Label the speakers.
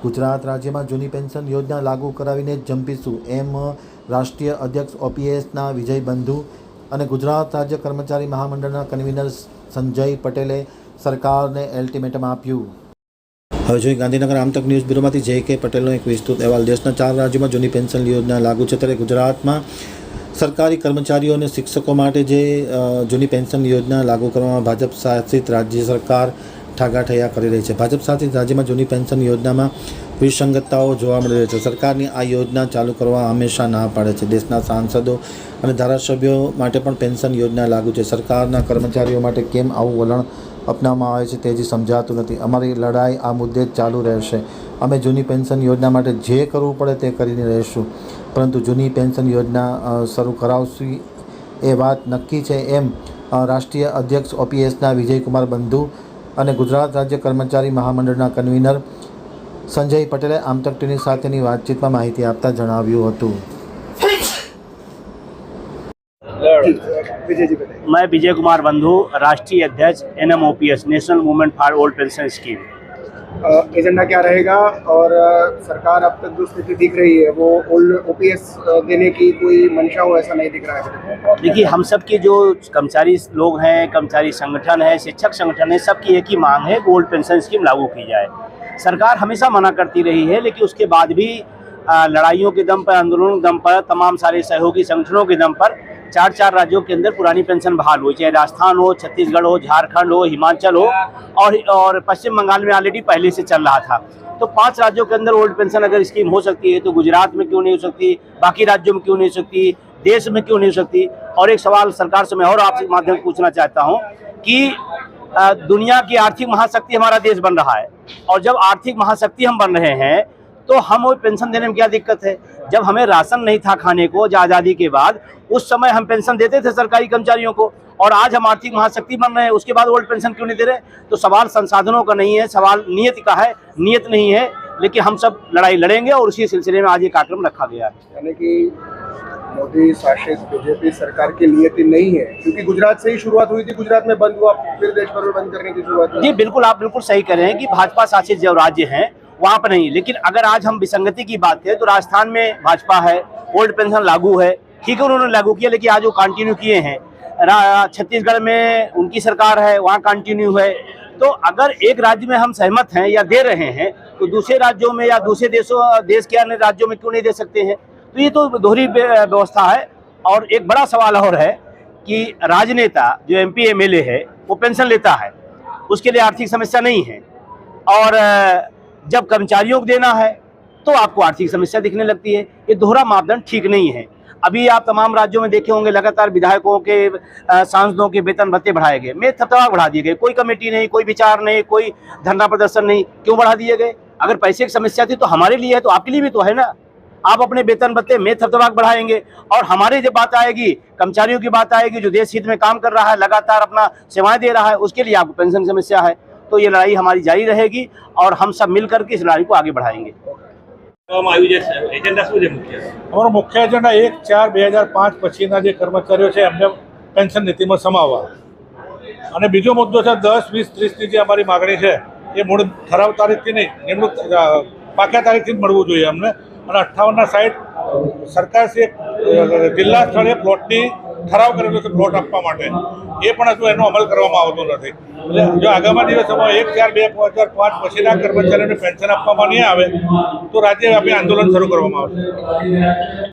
Speaker 1: गुजरात राज्य में जूनी पेन्शन योजना लागू करावीने जंपीशुं एम राष्ट्रीय अध्यक्ष ओपीएसना विजय बंधु और गुजरात राज्य कर्मचारी महामंडळना कन्वीनर संजय पटेले सरकार ने अल्टिमेटम आप्युं। हवे जोईए गांधीनगर आमतक न्यूज ब्यूरोमांथी जे.के. पटेलनो एक विस्तृत अहेवाल। देशना 4 राज्यों में जूनी पेन्शन योजना लागू है, त्यारे गुजरात में सरकारी कर्मचारीओ और शिक्षकों माटे जे जूनी पेन्शन योजना लागू करवामां भाजप शासित राज्य सरकार ठागाठैया करी रही है। भाजप शासित राज्य में जूनी पेन्शन योजना में विसंगतताओं जोवा मळी रही है। सरकारनी आ योजना चालू करवा हमेशा ना पाड़े छे। देशना सांसदों और धारासभ्यों माटे पण पेन्शन योजना लागू है। सरकारना कर्मचारीओ माटे केम आवुं वलण अपनाववामां आवे छे ते हजी समजातुं नथी। अमारी लड़ाई आ मुद्दे चालू रहेशे। अमे जूनी पेन्शन योजना माटे जे करवुं पड़े ते करीने रहीशुं, परंतु जूनी पेन्शन योजना शरू करावशी ए वात नक्की छे एम राष्ट्रीय अध्यक्ष ओपीएसना विजय कुमार बंधु और गुजरात राज्य कर्मचारी महामंडळना कन्वीनर संजय पटेले आमतक टीवी साथेनी वातचीत में माहिती आपता जणाव्युं हतुं।
Speaker 2: मैं विजय कुमार बंधु, राष्ट्रीय अध्यक्ष NMOPS national movement for old pension scheme.
Speaker 3: Agenda क्या रहेगा और सरकार अब तक जो स्थिति दिख रही है वो ओल्ड ओपीएस देने की कोई मंशा हो ऐसा नहीं दिख रहा है।
Speaker 2: देखिए, हम सब के जो कर्मचारी लोग हैं, कर्मचारी संगठन है, शिक्षक संगठन है, सबकी एक ही मांग है कि ओल्ड पेंशन स्कीम लागू की जाए। सरकार हमेशा मना करती रही है, लेकिन उसके बाद भी लड़ाइयों के दम पर, आंदोलनों के दम पर, तमाम सारे सहयोगी संगठनों के दम पर 4 राज्यों के अंदर पुरानी पेंशन बहाल हुई, चाहे राजस्थान हो, छत्तीसगढ़ हो, झारखंड हो, हिमाचल हो और पश्चिम बंगाल में ऑलरेडी पहले से चल रहा था। तो 5 राज्यों के अंदर ओल्ड पेंशन अगर स्कीम हो सकती है तो गुजरात में क्यों नहीं हो सकती, बाकी राज्यों में क्यों नहीं हो सकती, देश में क्यों नहीं हो सकती। और एक सवाल सरकार से मैं और आपसे माध्यम पूछना चाहता हूँ कि दुनिया की आर्थिक महाशक्ति हमारा देश बन रहा है, और जब आर्थिक महाशक्ति हम बन रहे हैं तो हम वो पेंशन देने में क्या दिक्कत है। जब हमें राशन नहीं था खाने को आज़ादी के बाद, उस समय हम पेंशन देते थे सरकारी कर्मचारियों को, और आज हम आर्थिक महाशक्ति बन रहे हैं, उसके बाद ओल्ड पेंशन क्यों नहीं दे रहे। तो सवाल संसाधनों का नहीं है, सवाल नियत का है, नियत नहीं है। लेकिन हम सब लड़ाई लड़ेंगे और उसी सिलसिले में आज ये कार्यक्रम रखा गया है।
Speaker 3: यानी कि मोदी शासित बीजेपी सरकार की नियति नहीं है, क्योंकि गुजरात से ही शुरुआत हुई थी, गुजरात में बंद हुआ, फिर देश भर में बंद करने की शुरुआत हुई।
Speaker 2: जी बिल्कुल, आप बिल्कुल सही कह रहे हैं कि भाजपा शासित जो राज्य हैं वहाँ पर नहीं। लेकिन अगर आज हम विसंगति की बात करें तो राजस्थान में भाजपा है, ओल्ड पेंशन लागू है, ठीक है, उन्होंने लागू किया, लेकिन आज वो कंटिन्यू किए हैं। छत्तीसगढ़ में उनकी सरकार है, वहाँ कंटिन्यू है। तो अगर एक राज्य में हम सहमत हैं या दे रहे हैं तो दूसरे राज्यों में या दूसरे देश के अन्य राज्यों में क्यों नहीं दे सकते हैं। तो ये तो दोहरी व्यवस्था है। और एक बड़ा सवाल और है कि राजनेता जो MP MLA है वो पेंशन लेता है, उसके लिए आर्थिक समस्या नहीं है, और जब कर्मचारियों को देना है तो आपको आर्थिक समस्या दिखने लगती है। ये दोहरा मापदंड ठीक नहीं है। अभी आप तमाम राज्यों में देखे होंगे लगातार विधायकों के, सांसदों के वेतन भत्ते बढ़ाए गए, में थपथपा बढ़ा दिए गए, कोई कमेटी नहीं, कोई विचार नहीं, कोई धरना प्रदर्शन नहीं। क्यों बढ़ा दिए गए? अगर पैसे की समस्या थी तो हमारे लिए है, तो आपके लिए भी तो है ना। आप अपने वेतन भत्ते में थपथपा बढ़ाएंगे, और हमारी जब बात आएगी, कर्मचारियों की बात आएगी जो देश हित में काम कर रहा है, लगातार अपना सेवाएं दे रहा है, उसके लिए आपको पेंशन की समस्या है। तो ये लड़ाई हमारी जारी रहेगी और हम सब मिलकर के इस लड़ाई को आगे बढ़ाएंगे।
Speaker 4: અમારો મુખ્ય એજન્ડા 1/4/2005 પછીના જે કર્મચારીઓ છે એમને પેન્શન નીતિમાં સમાવવા, અને બીજો મુદ્દો છે 10, 20, 30ની જે અમારી માગણી છે એ મૂળ ઠરાવ તારીખથી નહીં, નિમણૂક પાક્યા તારીખથી જ મળવું જોઈએ અમને। અને 58ના 60 સરકારશ્રીએ જિલ્લા સ્થળે પ્લોટની ઠરાવ કરેલો છે પ્લોટ આપવા માટે, એ પણ હજુ એનો અમલ કરવામાં આવતો નથી। એટલે જો આગામી દિવસોમાં 1/4/2005 પછીના કર્મચારીઓને પેન્શન આપવામાં નહીં આવે તો રાજ્યવ્યાપી આંદોલન શરૂ કરવામાં આવશે।